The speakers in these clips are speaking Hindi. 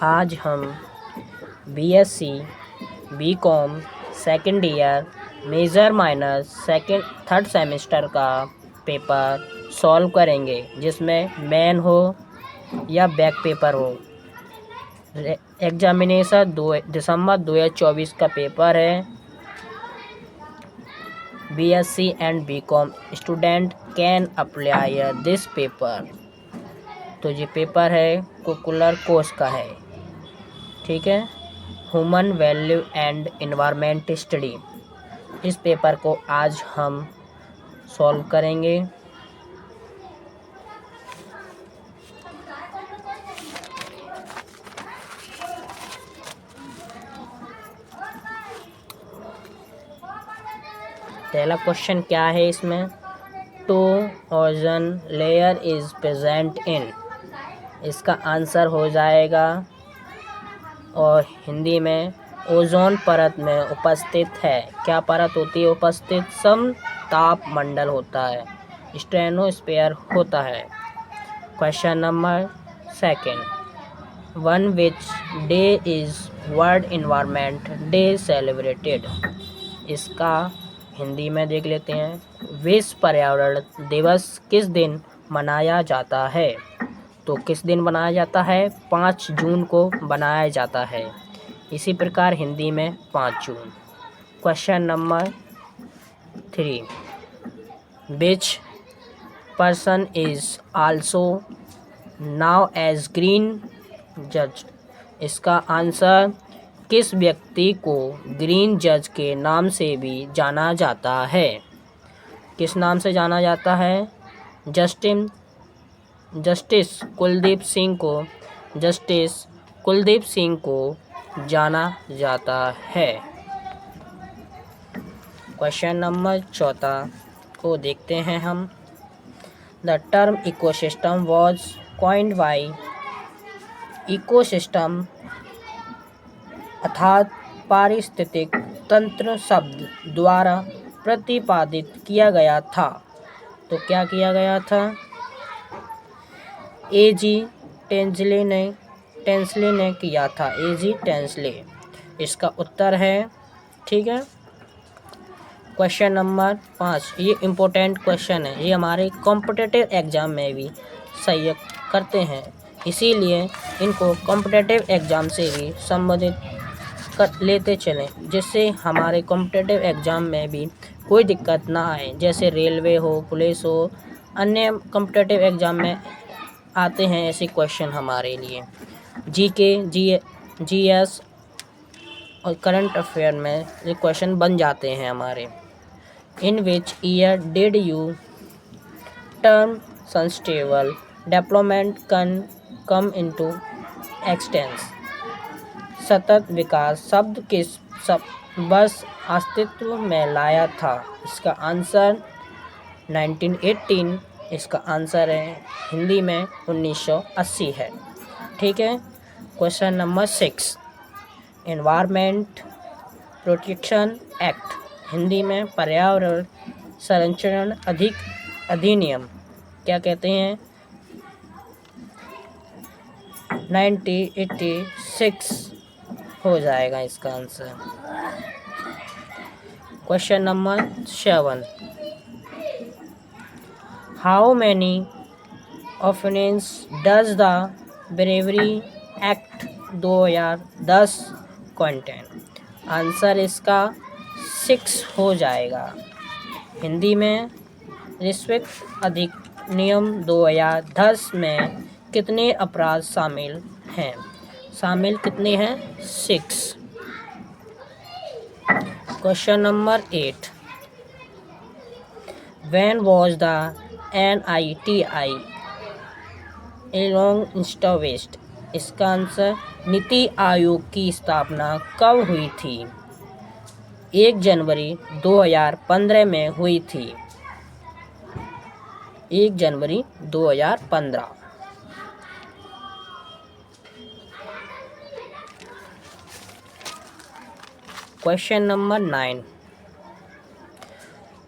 आज हम BSc BCom second year major minor third semester का पेपर सॉल्व करेंगे, जिसमें मेन हो या बैक पेपर हो। एग्जामिनेशन 2 दिसंबर 2024 का पेपर है। BSc and BCom student can apply this paper. तो ये पेपर है कोकुलर कोर्स का है, ठीक है। Human value and environment study, इस पेपर को आज हम सॉल्व करेंगे। पहला क्वेश्चन क्या है इसमें, to ozone layer is present in, इसका आंसर हो जाएगा और हिंदी में ओजोन परत में उपस्थित है। क्या परत होती है उपस्थित? समताप मंडल होता है, स्ट्रेनोस्फीयर होता है। Question number second, one which day is world environment day celebrated, इसका हिंदी में देख लेते हैं। विश्व पर्यावरण दिवस किस दिन मनाया जाता है? तो किस दिन बनाया जाता है? 5 जून को बनाया जाता है। इसी प्रकार हिंदी में 5 जून। Question number 3, which person is also now as green जज, इसका आंसर किस व्यक्ति को ग्रीन जज के नाम से भी जाना जाता है? किस नाम से जाना जाता है? जस्टिस कुलदीप सिंह को जाना जाता है। क्वेश्चन नंबर 4 को देखते हैं हम। The term ecosystem was coined bye, ecosystem अर्थात पारिस्थितिक तंत्र शब्द द्वारा प्रतिपादित किया गया था। तो क्या किया गया था? एजी टेंसले ने किया था, एजी टेंसले इसका उत्तर है, ठीक है। क्वेश्चन नंबर 5, ये इम्पोर्टेंट क्वेश्चन है, ये हमारे कॉम्पिटिटिव एग्ज़ाम में भी सही करते हैं, इसीलिए इनको कॉम्पिटिटिव एग्ज़ाम से भी संबंधित कर लेते चलें, जिससे हमारे कॉम्पिटिटिव एग्ज़ाम में भी कोई दिक्कत ना आए। जैसे रेलवे हो, पुलिस हो, अन्य कॉम्पिटिटिव एग्ज़ाम में आते हैं ऐसे क्वेश्चन हमारे लिए। जीके, जीएस और करंट अफेयर में ये क्वेश्चन बन जाते हैं हमारे। In which year did you term sustainable development come into existence, सतत विकास शब्द किस वर्ष अस्तित्व में लाया था? इसका आंसर 1918, इसका आंसर है हिंदी में 1980 है, ठीक है। Question number 6, environment protection act, Hindi में पर्यावरण संरक्षण अधिनियम क्या कहते हैं? 1986 हो जाएगा इसका answer. Question number 7, how many offence does the bravery act 2010 contain? Answer इसका 6 हो जाएगा। हिंदी में रिश्वत अधिनियम 2010 में कितने अपराध शामिल हैं? शामिल कितने हैं? 6। Question number 8, when was the NITI established, इसका आंसर नीति आयोग की स्थापना कब हुई थी? 1 जनवरी 2015 में हुई थी, 1 जनवरी 2015। Question number 9,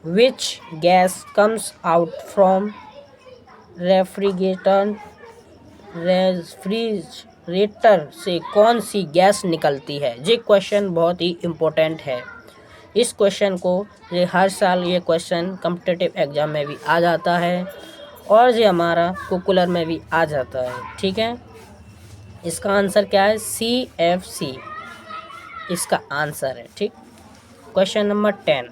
which gas comes out from refrigerator rater से कौन सी गैस निकलती है? ये क्वेश्चन बहुत ही इम्पोर्टेंट है। इस क्वेश्चन को ये हर साल ये क्वेश्चन कॉम्पिटिटिव एग्जाम में भी आ जाता है और ये हमारा पॉपुलर में भी आ जाता है। ठीक है, इसका आंसर क्या है? CFC इसका आंसर है। ठीक, question number 10,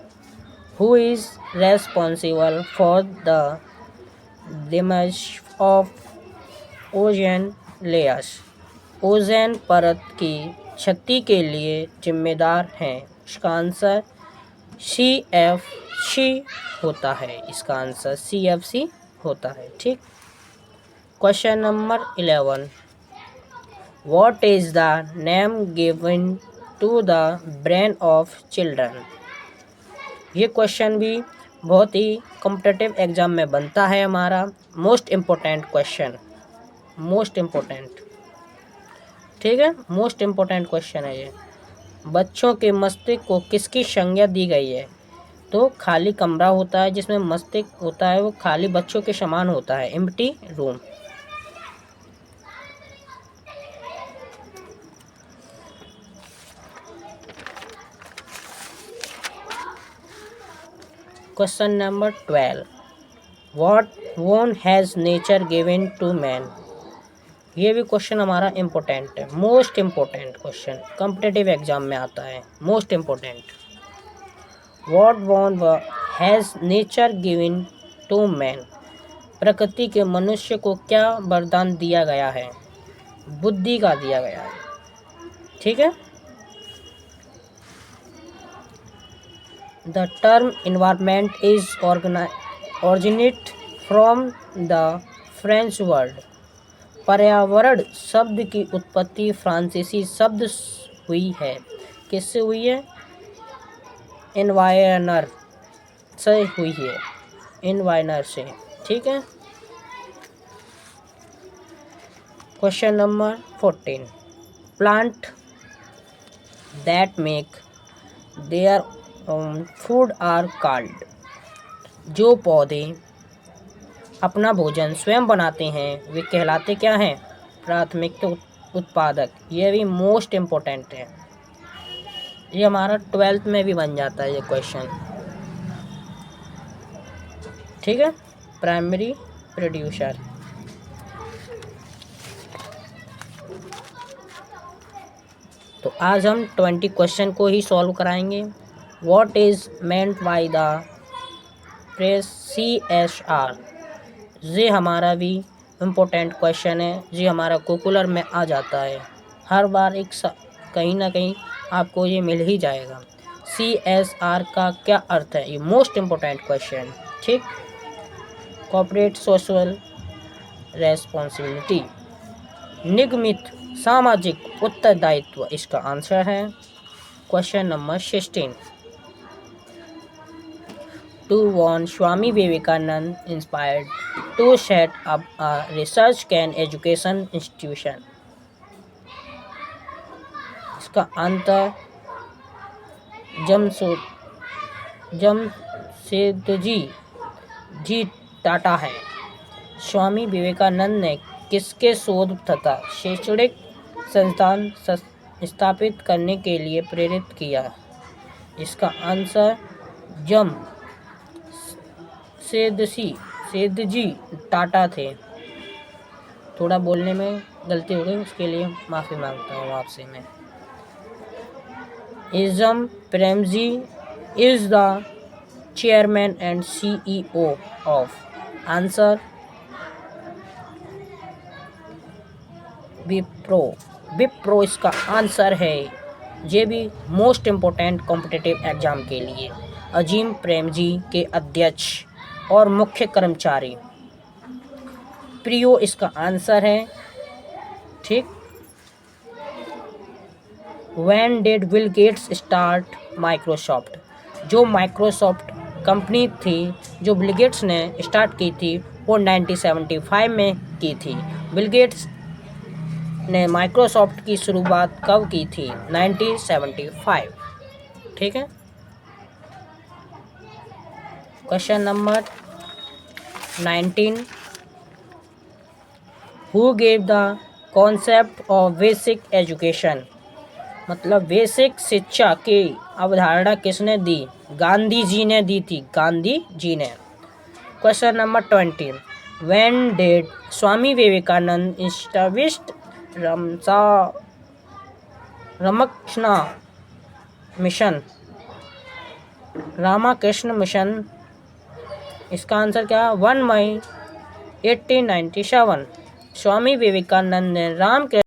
who is responsible for the damage of ozone layers? Ozone परत की क्षति के लिए जिम्मेदार हैं। इसका आंसर CFC होता है। इसका आंसर CFC होता है। ठीक, question number 11, what is the name given to the brain of children? ये क्वेश्चन भी बहुत ही कॉम्पिटिटिव एग्जाम में बनता है हमारा। Most important question, most important. ठीक है, मोस्ट इम्पोर्टेंट क्वेश्चन है ये। बच्चों के मस्तिष्क को किसकी संज्ञा दी गई है? तो खाली कमरा होता है जिसमें मस्तिष्क होता है, वो खाली बच्चों के समान होता है, empty room. Question number 12, what one has nature given to man? ये भी क्वेश्चन हमारा इम्पोर्टेंट है, most important question, competitive exam में आता है, most important. What one has nature given to man? प्रकृति के मनुष्य को क्या वरदान दिया गया है? बुद्धि का दिया गया है। ठीक है, the term environment is originate from the French word. पर्यावरण शब्द की उत्पत्ति फ्रांसीसी शब्द हुई है। किससे हुई है? एनवायरनर से हुई है, एनवायरनर से। ठीक है, question number 14, plant that make their food are called. जो पौधे अपना भोजन स्वयं बनाते हैं वे कहलाते क्या हैं? प्राथमिक उत्पादक। ये भी मोस्ट इम्पोर्टेंट है, ये हमारा 12th में भी बन जाता है ये क्वेश्चन। ठीक है, प्राइमरी प्रोड्यूसर। तो आज हम 20 क्वेश्चन को ही सॉल्व कराएंगे। What is meant by the press CSR? ये हमारा भी इम्पोर्टेंट क्वेश्चन है, ये हमारा पॉपुलर में आ जाता है हर बार। कहीं ना कहीं आपको ये मिल ही जाएगा। CSR का क्या अर्थ है? ये मोस्ट इम्पोर्टेंट क्वेश्चन। ठीक, कॉर्पोरेट सोशल रेस्पॉन्सिबिलिटी, निगमित सामाजिक उत्तरदायित्व इसका आंसर है। Question number 16, to warn Swami Vivekananda inspired to set up a research and education institution? इसका आंसर जमशेदजी टाटा है। स्वामी विवेकानंद ने किसके शोध तथा शैक्षणिक संस्थान स्थापित करने के लिए प्रेरित किया? इसका आंसर जमशेदजी टाटा थे। थोड़ा बोलने में गलती हो गई, उसके लिए माफ़ी मांगता हूँ आपसे मैं। Ism Premji is the chairman and CEO of. Answer Wipro इसका आंसर है। ये भी मोस्ट इम्पोर्टेंट कॉम्पिटिटिव एग्जाम के लिए। अजीम प्रेमजी के अध्यक्ष और मुख्य कर्मचारी। प्रियो इसका आंसर है। ठीक, when did Bill Gates start Microsoft? जो माइक्रोसॉफ्ट कंपनी थी जो बिल गेट्स ने स्टार्ट की थी वो 1975 में की थी। बिल गेट्स ने माइक्रोसॉफ्ट की शुरुआत कब की थी? 1975। ठीक है, question number 19, who gave the concept of basic education, मतलब बेसिक शिक्षा की अवधारणा किसने दी? गांधी जी ने दी थी, गांधी जी ने। Question number 20, when did Swami Vivekananda established Ramakrishna Mission? इसका आंसर क्या? 1 मई 1897 स्वामी विवेकानंद ने रामकृष्ण